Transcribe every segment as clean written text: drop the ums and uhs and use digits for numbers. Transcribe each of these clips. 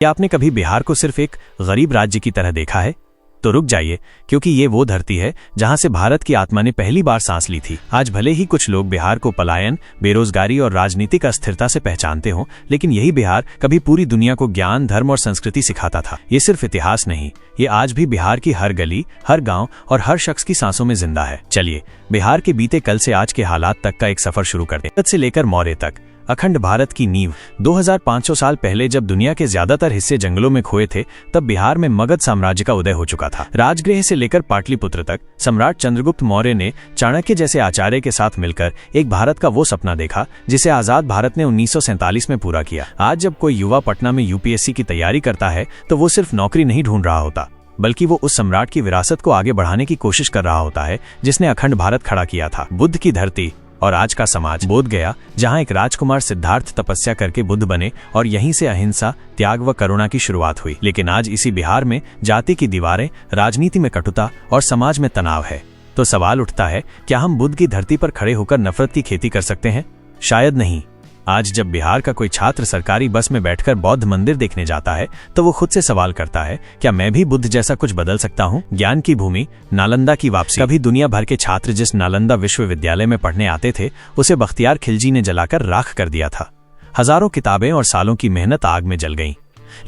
क्या आपने कभी बिहार को सिर्फ एक गरीब राज्य की तरह देखा है? तो रुक जाइए, क्योंकि ये वो धरती है जहां से भारत की आत्मा ने पहली बार सांस ली थी। आज भले ही कुछ लोग बिहार को पलायन, बेरोजगारी और राजनीतिक अस्थिरता से पहचानते हों, लेकिन यही बिहार कभी पूरी दुनिया को ज्ञान, धर्म और संस्कृति सिखाता था। ये सिर्फ इतिहास नहीं, ये आज भी बिहार की हर गली, हर गांव और हर शख्स की सांसों में जिंदा है। चलिए बिहार के बीते कल से आज के हालात तक का एक सफर शुरू करते हैं। से लेकर मौर्य तक अखंड भारत की नींव 2500 साल पहले जब दुनिया के ज्यादातर हिस्से जंगलों में खोए थे, तब बिहार में मगध साम्राज्य का उदय हो चुका था। राजगृह से लेकर पाटलिपुत्र तक सम्राट चंद्रगुप्त मौर्य ने चाणक्य जैसे आचार्य के साथ मिलकर एक भारत का वो सपना देखा जिसे आजाद भारत ने 1947 में पूरा किया। आज जब कोई युवा पटना में यूपीएससी की तैयारी करता है, तो वो सिर्फ नौकरी नहीं ढूंढ रहा होता, बल्कि वो उस सम्राट की विरासत को आगे बढ़ाने की कोशिश कर रहा होता है जिसने अखंड भारत खड़ा किया था। बुद्ध की धरती और आज का समाज बोध गया, जहां एक राजकुमार सिद्धार्थ तपस्या करके बुद्ध बने और यहीं से अहिंसा, त्याग व करुणा की शुरुआत हुई। लेकिन आज इसी बिहार में जाति की दीवारें, राजनीति में कटुता और समाज में तनाव है। तो सवाल उठता है, क्या हम बुद्ध की धरती पर खड़े होकर नफरत की खेती कर सकते हैं? शायद नहीं। आज जब बिहार का कोई छात्र सरकारी बस में बैठकर बौद्ध मंदिर देखने जाता है, तो वो खुद से सवाल करता है, क्या मैं भी बुद्ध जैसा कुछ बदल सकता हूँ? ज्ञान की भूमि, नालंदा की वापसी। कभी दुनिया भर के छात्र जिस नालंदा विश्वविद्यालय में पढ़ने आते थे, उसे बख्तियार खिलजी ने जलाकर राख कर दिया था। हजारों किताबें और सालों की मेहनत आग में जल गईं।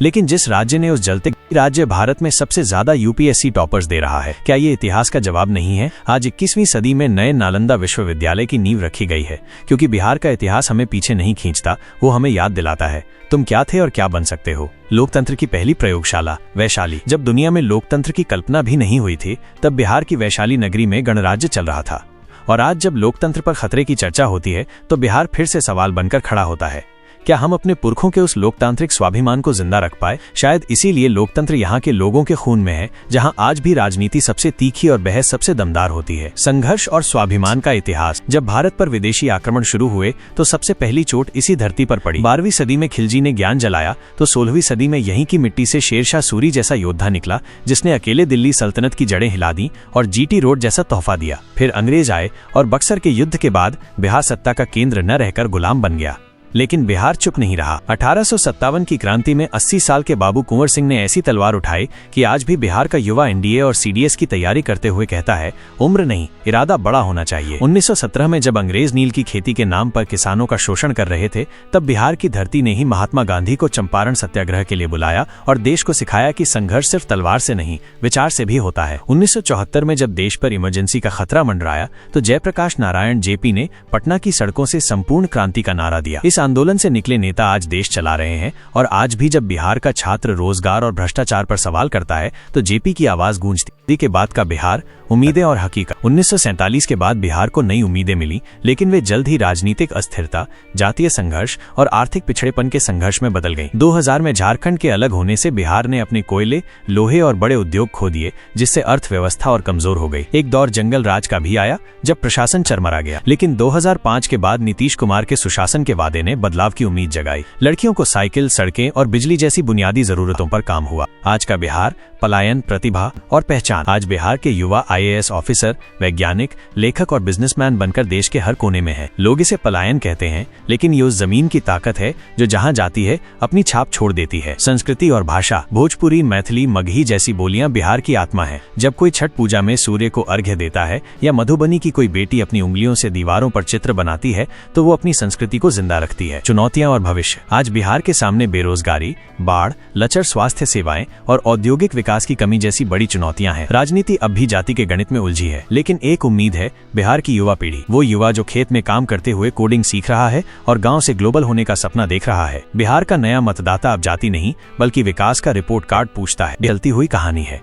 लेकिन जिस राज्य ने उस जलते राज्य भारत में सबसे ज्यादा यूपीएससी टॉपर्स दे रहा है, क्या ये इतिहास का जवाब नहीं है? आज 21वीं सदी में नए नालंदा विश्वविद्यालय की नींव रखी गई है, क्योंकि बिहार का इतिहास हमें पीछे नहीं खींचता, वो हमें याद दिलाता है तुम क्या थे और क्या बन सकते हो। लोकतंत्र की पहली प्रयोगशाला वैशाली। जब दुनिया में लोकतंत्र की कल्पना भी नहीं हुई थी, तब बिहार की वैशाली नगरी में गणराज्य चल रहा था। और आज जब लोकतंत्र पर खतरे की चर्चा होती है, तो बिहार फिर से सवाल बनकर खड़ा होता है, क्या हम अपने पुरखों के उस लोकतांत्रिक स्वाभिमान को जिंदा रख पाए? शायद इसीलिए लोकतंत्र यहाँ के लोगों के खून में है, जहाँ आज भी राजनीति सबसे तीखी और बहस सबसे दमदार होती है। संघर्ष और स्वाभिमान का इतिहास। जब भारत पर विदेशी आक्रमण शुरू हुए, तो सबसे पहली चोट इसी धरती पर पड़ी। 12वीं सदी में खिलजी ने ज्ञान जलाया, तो 16वीं सदी में यहीं की मिट्टी से शेरशाह सूरी जैसा योद्धा निकला, जिसने अकेले दिल्ली सल्तनत की जड़ें हिला दी और जीटी रोड जैसा तोहफा दिया। फिर अंग्रेज आए और बक्सर के युद्ध के बाद बिहार सत्ता का केंद्र न रहकर गुलाम बन गया। लेकिन बिहार चुप नहीं रहा। 1857 की क्रांति में 80 साल के बाबू कुंवर सिंह ने ऐसी तलवार उठाई कि आज भी बिहार का युवा एनडीए और सीडीएस की तैयारी करते हुए कहता है, उम्र नहीं, इरादा बड़ा होना चाहिए। 1917 में जब अंग्रेज नील की खेती के नाम पर किसानों का शोषण कर रहे थे, तब बिहार की धरती ने ही महात्मा गांधी को चंपारण सत्याग्रह के लिए बुलाया और देश को सिखाया कि संघर्ष सिर्फ तलवार से नहीं, विचार से भी होता है। 1974 में जब देश पर इमरजेंसी का खतरा मंडराया, तो जयप्रकाश नारायण जेपी ने पटना की सड़कों से संपूर्ण क्रांति का नारा दिया। इस आंदोलन से निकले नेता आज देश चला रहे हैं, और आज भी जब बिहार का छात्र रोजगार और भ्रष्टाचार पर सवाल करता है, तो जेपी की आवाज गूंजती। के बाद का बिहार, उम्मीदें और हकीकत। 1947 के बाद बिहार को नई उम्मीदें मिली, लेकिन वे जल्द ही राजनीतिक अस्थिरता, जातीय संघर्ष और आर्थिक पिछड़ेपन के संघर्ष में बदल गईं। 2000 में झारखंड के अलग होने से बिहार ने अपने कोयले, लोहे और बड़े उद्योग खो दिए, जिससे अर्थव्यवस्था और कमजोर हो गई। एक दौर जंगल राज का भी आया, जब प्रशासन चरमरा गया। लेकिन 2005 के बाद नीतीश कुमार के सुशासन के वादे ने बदलाव की उम्मीद जगाई। लड़कियों को साइकिल, सड़कें और बिजली जैसी बुनियादी जरूरतों पर काम हुआ। आज का बिहार पलायन, प्रतिभा और पहचान। आज बिहार के युवा आईएएस ऑफिसर, वैज्ञानिक, लेखक और बिजनेसमैन बनकर देश के हर कोने में है। लोग इसे पलायन कहते हैं, लेकिन ये उस जमीन की ताकत है जो जहां जाती है अपनी छाप छोड़ देती है। संस्कृति और भाषा। भोजपुरी, मैथिली, मगही जैसी बोलियां बिहार की आत्मा है। जब कोई छठ पूजा में सूर्य को अर्घ्य देता है, या मधुबनी की कोई बेटी अपनी उंगलियों से दीवारों पर चित्र बनाती है, तो वो अपनी संस्कृति को जिंदा रखती है। चुनौतियां और भविष्य। आज बिहार के सामने बेरोजगारी, बाढ़, लचर स्वास्थ्य सेवाएं और औद्योगिक विकास की कमी जैसी बड़ी चुनौतियां हैं। राजनीति अब भी जाति के गणित में उलझी है, लेकिन एक उम्मीद है, बिहार की युवा पीढ़ी। वो युवा जो खेत में काम करते हुए कोडिंग सीख रहा है और गांव से ग्लोबल होने का सपना देख रहा है। बिहार का नया मतदाता अब जाति नहीं, बल्कि विकास का रिपोर्ट कार्ड पूछता है। ढलती हुई कहानी है।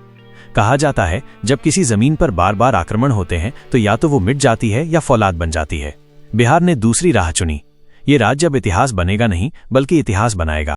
कहा जाता है, जब किसी जमीन पर बार बार आक्रमण होते हैं, तो या तो वो मिट जाती है या फौलाद बन जाती है। बिहार ने दूसरी राह चुनी। ये राज्य अब इतिहास बनेगा नहीं, बल्कि इतिहास बनाएगा।